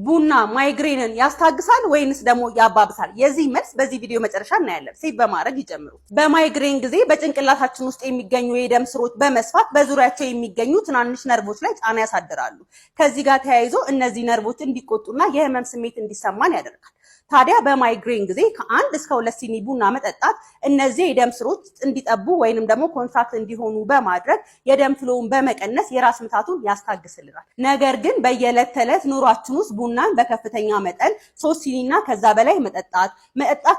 ቡና ማይግሬንን ያስታግሳል ወይንስ ደግሞ ያባብሳል? የዚህ መልስ በዚህ ቪዲዮ መጨረሻ እናያለን። ሴቭ በማድረግ ይጀምሩ። በማይግሬን ጊዜ በጭንቅላታችን ውስጥ የሚገኙ የደም ስሮች በመስፋት በዙሪያቸው የሚገኙ ትናንሽ ነርቮች ላይ ጫና ያሳድራሉ። ከዚህ ጋር ተያይዞ እነዚህ ነርቮች እንዲቆጡና የህመም ስሜት እንዲሰማን ያደርጋል። ታዲያ በማይግሬን ጊዜ ከ1 እስከ 2 ሲኒ ቡና መጠጣት እነዚህ የደም ስሮች እንዲጠቡ ወይንም ደግሞ ኮንትራክት እንዲሆኑ በማድረግ የደም ፍሎውን በመቀነስ የራስ ምታቱን ያስታግስልናል። ነገር ግን በየዕለት ተዕለት ኑሯችን ውስጥ ቡናን በከፍተኛ መጠን 3 ሲኒና ከዛ በላይ መጠጣት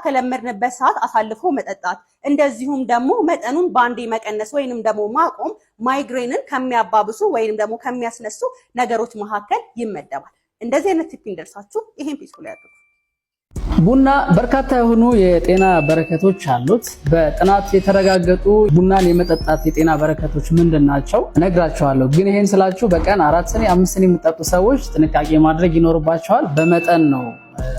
ከለመድንበት ሰዓት አሳልፎ መጠጣት እንደዚሁም ደግሞ መጠኑን ባንዴ መቀነስ ወይንም ደግሞ ማቆም ማይግሬንን ከሚያባብሱ ወይንም ደግሞ ከሚያስነሱ ነገሮች መካከል ይመደባል። እንደዚህ አይነት ቲፕ እንደርሳችሁ ይሄን ፔጅ ላይ አድርጉ። ቡና በርካታ የሆኑ የጤና በረከቶች አሉት። በጥናት የተረጋገጡ ቡናን የመጠጣት የጤና በረከቶች ምንድናቸው እነግራችኋለሁ። ግን ይሄን ስላችሁ በቀን 4 ሲኒ 5 ሲኒ የምትጠጡ ሰዎች ጥንቃቄ ማድረግ ይኖርባቸዋል። በመጠን ነው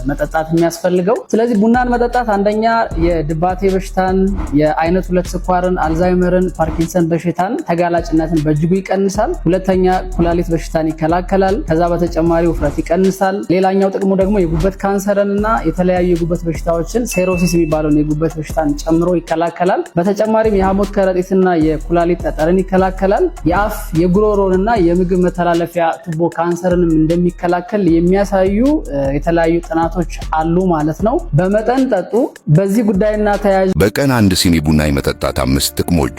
መጠጣት የሚያስፈልገው። ስለዚህ ቡናን መጠጣት አንደኛ የድባቴ በሽታን፣ የአይነት 2 ስኳርን፣ አልዛይመርን፣ ፓርኪንሰን በሽታን ተጋላጭነትን በእጅጉ ይቀንሳል። ሁለተኛ ኩላሊት በሽታን ይከላከላል። ከዛ በተጨማሪ ውፍረት ይቀንሳል። ሌላኛው ጥቅሙ ደግሞ የጉበት ካንሰርንና የተለያዩ የጉበት በሽታዎችን ሴሮሲስ የሚባለውን የጉበት በሽታን ጨምሮ ይከላከላል። በተጨማሪም የሐሞት ከረጢትና የኩላሊት ጠጠርን ይከላከላል። የአፍ የጉሮሮንና የምግብ መተላለፊያ ቱቦ ካንሰርንም እንደሚከላከል የሚያሳዩ የተለያዩ ጥናቶች አሉ ማለት ነው። በመጠን ጠጡ። በዚህ ጉዳይና ተያያዥ በቀን 1 ሲኒ ቡና የመጠጣት 5 ጥቅሞች።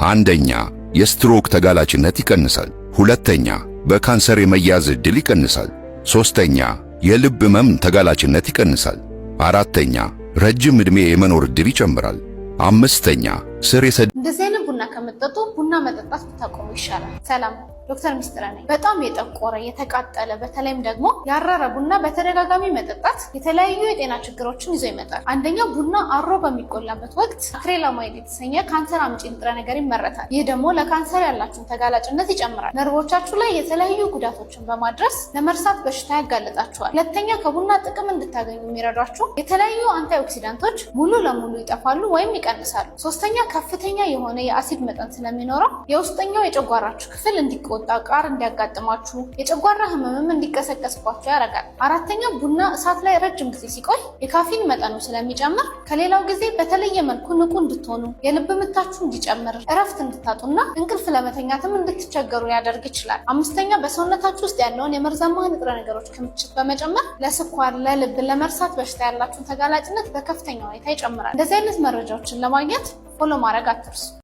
አንደኛ የስትሮክ ተጋላጭነት ይቀንሳል። ሁለተኛ በካንሰር የመያዝ ዕድል ይቀንሳል። ሶስተኛ የልብ ህመም ተጋላጭነት ይቀንሳል። አራተኛ ረጅም ዕድሜ የመኖር ዕድል ይጨምራል። አምስተኛ ስር እንደዚህ አይነት ቡና ከመጠጡ ቡና መጠጣት ብታቆሙ ይሻላል። ሰላም ዶክተር ሚስጥረ ነኝ። በጣም የጠቆረ የተቃጠለ በተለይም ደግሞ ያረረ ቡና በተደጋጋሚ መጠጣት የተለያዩ የጤና ችግሮችን ይዞ ይመጣል። አንደኛው ቡና አሮ በሚቆላበት ወቅት አክሬላማይድ የተሰኘ ካንሰር አምጪ ንጥረ ነገር ይመረታል። ይህ ደግሞ ለካንሰር ያላችሁን ተጋላጭነት ይጨምራል። ነርቮቻችሁ ላይ የተለያዩ ጉዳቶችን በማድረስ ለመርሳት በሽታ ያጋልጣችኋል። ሁለተኛ ከቡና ጥቅም እንድታገኙ የሚረዷችሁ የተለያዩ አንታይኦክሲዳንቶች ሙሉ ለሙሉ ይጠፋሉ ወይም ይቀንሳሉ። ሶስተኛ ከፍተኛ የሆነ የአሲድ መጠን ስለሚኖረው የውስጠኛው የጨጓራችሁ ክፍል እንዲቆጣ ቃር እንዲያጋጥማችሁ የጨጓራ ህመምም እንዲቀሰቀስባችሁ ያደርጋል። አራተኛ ቡና እሳት ላይ ረጅም ጊዜ ሲቆይ የካፊን መጠኑ ስለሚጨምር ከሌላው ጊዜ በተለየ መልኩ ንቁ እንድትሆኑ፣ የልብ ምታችሁ እንዲጨምር፣ እረፍት እንድታጡና እንቅልፍ ለመተኛትም እንድትቸገሩ ያደርግ ይችላል። አምስተኛ በሰውነታችሁ ውስጥ ያለውን የመርዛማ ንጥረ ነገሮች ክምችት በመጨመር ለስኳር፣ ለልብ፣ ለመርሳት በሽታ ያላችሁን ተጋላጭነት በከፍተኛ ሁኔታ ይጨምራል። እንደዚህ አይነት መረጃዎችን ለማግኘት ፎሎ ማድረግ አትርሱ።